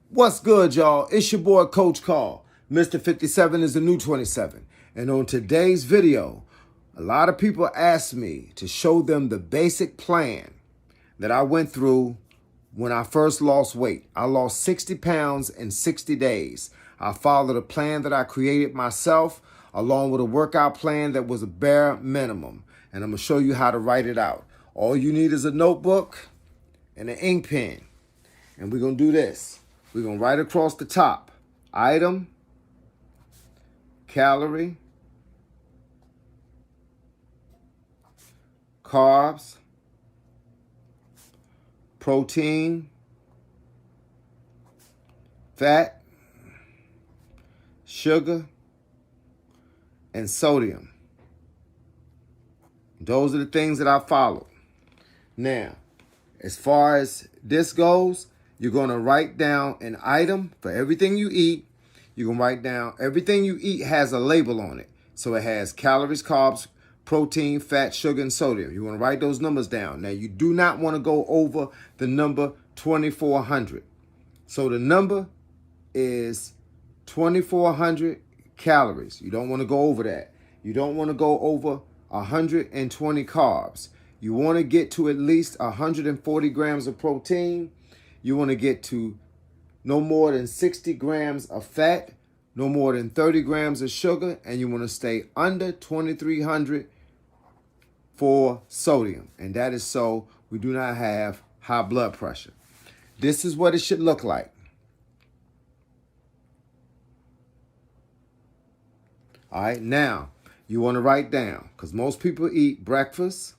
What's good, y'all? It's your boy, Coach Carl. Mr. 57 is the new 27. And on today's video, a lot of people asked me to show them the basic plan that I went through when I first lost weight. I lost 60 pounds in 60 days. I followed a plan that I created myself, along with a workout plan that was a bare minimum. And I'm going to show you how to write it out. All you need is a notebook and an ink pen. And we're going to do this. We're going to write across the top: item, calorie, carbs, protein, fat, sugar, and sodium. Those are the things that I followed. Now, as far as this goes, you're going to write down an item for everything you eat. You're going to write down everything you eat has a label on it. So it has calories, carbs, protein, fat, sugar, and sodium. You want to write those numbers down. Now, you do not want to go over the number 2,400. So the number is 2,400 calories. You don't want to go over that. You don't want to go over 120 carbs. You want to get to at least 140 grams of protein. You want to get to no more than 60 grams of fat, no more than 30 grams of sugar, and you want to stay under 2,300 for sodium. And that is so we do not have high blood pressure. This is what it should look like. All right, now you want to write down, because most people eat breakfast,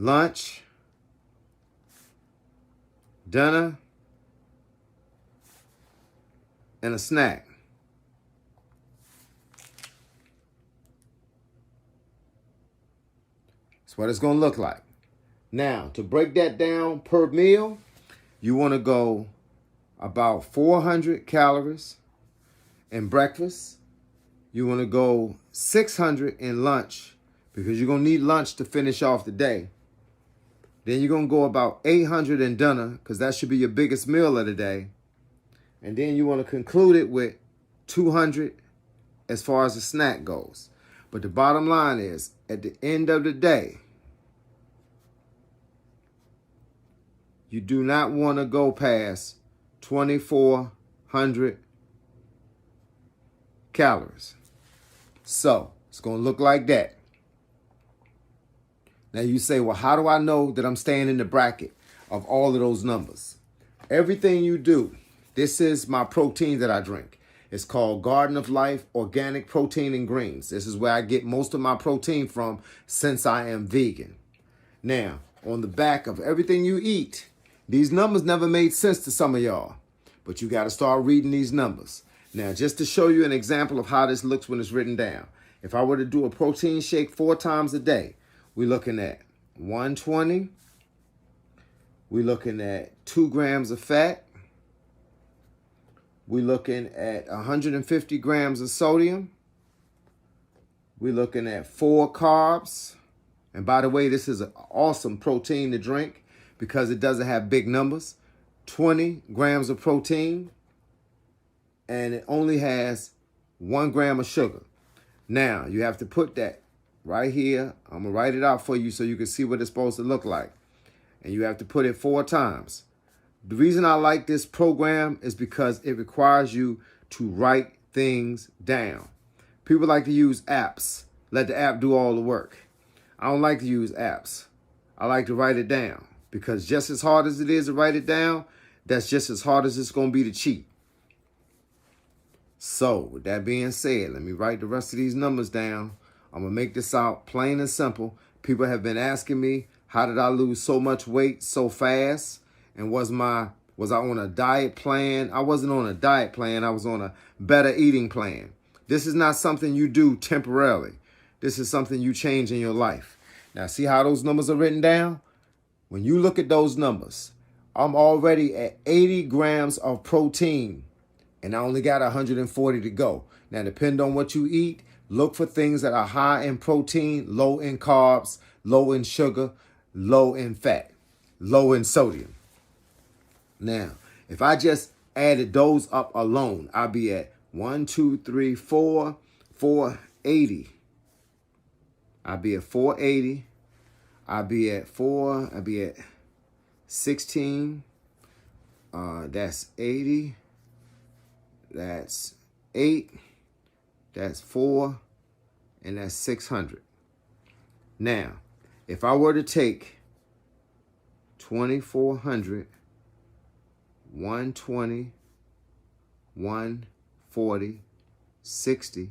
lunch, dinner, and a snack. That's what it's going to look like. Now, to break that down per meal, you want to go about 400 calories in breakfast. You want to go 600 in lunch, because you're going to need lunch to finish off the day. Then you're going to go about 800 in dinner, because that should be your biggest meal of the day. And then you want to conclude it with 200 as far as the snack goes. But the bottom line is, at the end of the day, you do not want to go past 2,400 calories. So it's going to look like that. Now you say, well, how do I know that I'm staying in the bracket of all of those numbers? Everything you do. This is my protein that I drink. It's called Garden of Life Organic Protein and Greens. This is where I get most of my protein from, since I am vegan. Now, on the back of everything you eat, these numbers never made sense to some of y'all, but you got to start reading these numbers. Now, just to show you an example of how this looks when it's written down. If I were to do a protein shake 4 times a day, we're looking at 120. We're looking at 2 grams of fat. We're looking at 150 grams of sodium. We're looking at 4 carbs. And by the way, this is an awesome protein to drink because it doesn't have big numbers. 20 grams of protein. And it only has 1 gram of sugar. Now, you have to put that right here. I'm going to write it out for you so you can see what it's supposed to look like. And you have to put it 4 times. The reason I like this program is because it requires you to write things down. People like to use apps. Let the app do all the work. I don't like to use apps. I like to write it down, because just as hard as it is to write it down, that's just as hard as it's going to be to cheat. So, with that being said, let me write the rest of these numbers down. I'm going to make this out plain and simple. People have been asking me, how did I lose so much weight so fast? And was I on a diet plan? I wasn't on a diet plan. I was on a better eating plan. This is not something you do temporarily. This is something you change in your life. Now, see how those numbers are written down? When you look at those numbers, I'm already at 80 grams of protein, and I only got 140 to go. Now, depending on what you eat, look for things that are high in protein, low in carbs, low in sugar, low in fat. low in sodium. Now, if I just added those up alone, I'll be at 1, 2, 3, 4, 480. I'll be at 480. I'll be at 16. That's 80. That's 8. That's 4. And that's 600. Now, if I were to take 2400, 120, 140, 60.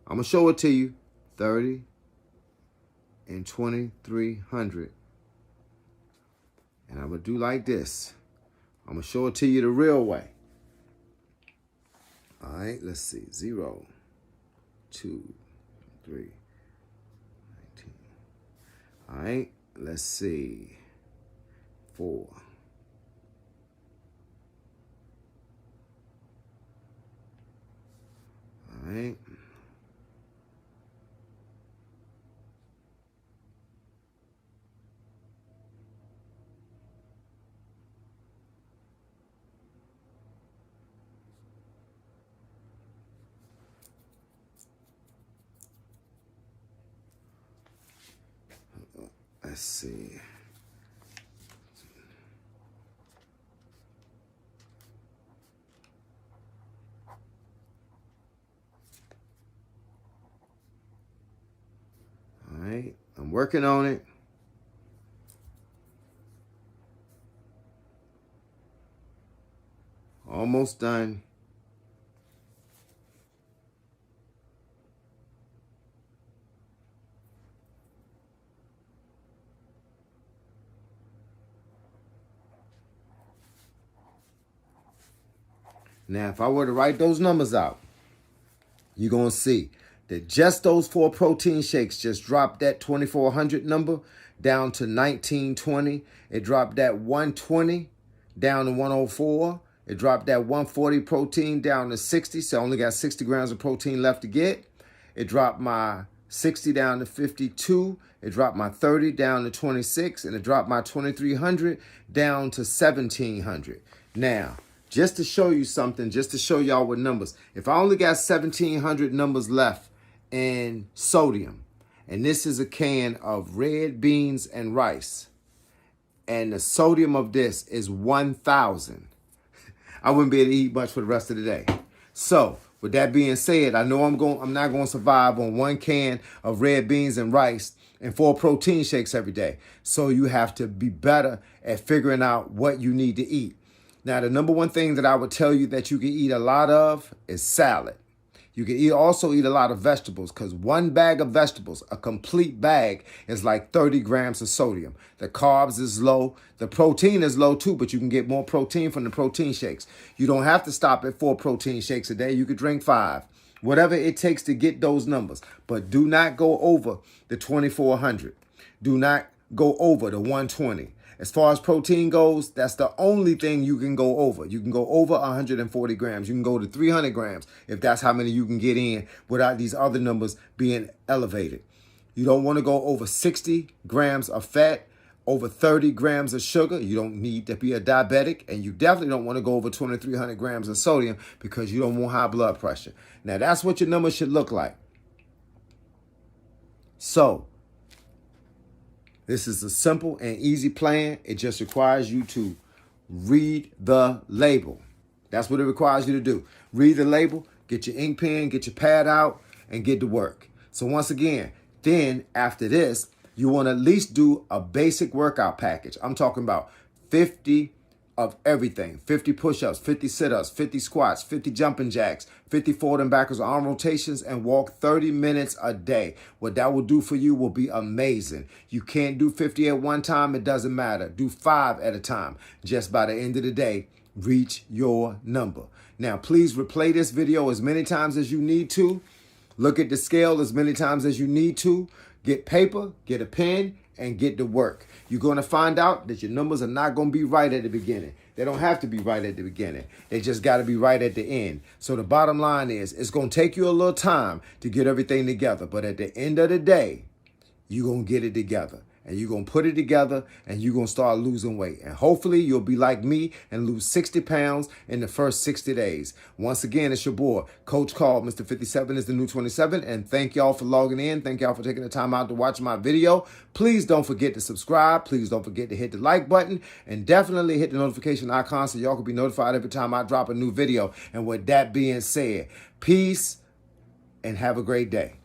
I'm going to show it to you. 30 and 2300. And I'm going to do like this. I'm going to show it to you the real way. All right, let's see. 0, 2, 3, 19. All right, let's see. 4. All right. Let's see. All right, I'm working on it. Almost done. Now, if I were to write those numbers out, you're going to see that just those 4 protein shakes just dropped that 2400 number down to 1920. It dropped that 120 down to 104. It dropped that 140 protein down to 60. So I only got 60 grams of protein left to get. It dropped my 60 down to 52. It dropped my 30 down to 26. And it dropped my 2300 down to 1700. Now, just to show you something, just to show y'all with numbers, if I only got 1700 numbers left in sodium, and this is a can of red beans and rice, and the sodium of this is 1000, I wouldn't be able to eat much for the rest of the day. So, with that being said, I know I'm not going to survive on 1 can of red beans and rice and 4 protein shakes every day. So you have to be better at figuring out what you need to eat. Now, the number one thing that I would tell you that you can eat a lot of is salad. You can also eat a lot of vegetables, because 1 bag of vegetables, a complete bag, is like 30 grams of sodium. The carbs is low. The protein is low too, but you can get more protein from the protein shakes. You don't have to stop at 4 protein shakes a day. You could drink 5. Whatever it takes to get those numbers. But do not go over the 2400. Do not go over the 120. As far as protein goes, that's the only thing you can go over. You can go over 140 grams. You can go to 300 grams if that's how many you can get in without these other numbers being elevated. You don't want to go over 60 grams of fat, over 30 grams of sugar. You don't need to be a diabetic, and you definitely don't want to go over 2,300 grams of sodium because you don't want high blood pressure. Now, that's what your numbers should look like. So, this is a simple and easy plan. It just requires you to read the label. That's what it requires you to do. Read the label, get your ink pen, get your pad out, and get to work. So once again, then after this, you want to at least do a basic workout package. I'm talking about 50 of everything. 50 push-ups, 50 sit-ups, 50 squats, 50 jumping jacks, 50 forward and backwards arm rotations, and walk 30 minutes a day. What that will do for you will be amazing. You can't do 50 at one time. It doesn't matter. Do 5 at a time. Just by the end of the day, reach your number. Now, please replay this video as many times as you need to. Look at the scale as many times as you need to. Get paper, get a pen, and get to work. You're going to find out that your numbers are not going to be right at the beginning. They don't have to be right at the beginning. They just got to be right at the end. So the bottom line is, it's going to take you a little time to get everything together. But at the end of the day, you're going to get it together. and you're going to put it together and you're going to start losing weight. And hopefully you'll be like me and lose 60 pounds in the first 60 days. Once again, it's your boy, Coach Carl. Mr. 57 is the new 27. And thank y'all for logging in. Thank y'all for taking the time out to watch my video. Please don't forget to subscribe. Please don't forget to hit the like button. And definitely hit the notification icon so y'all can be notified every time I drop a new video. And with that being said, peace and have a great day.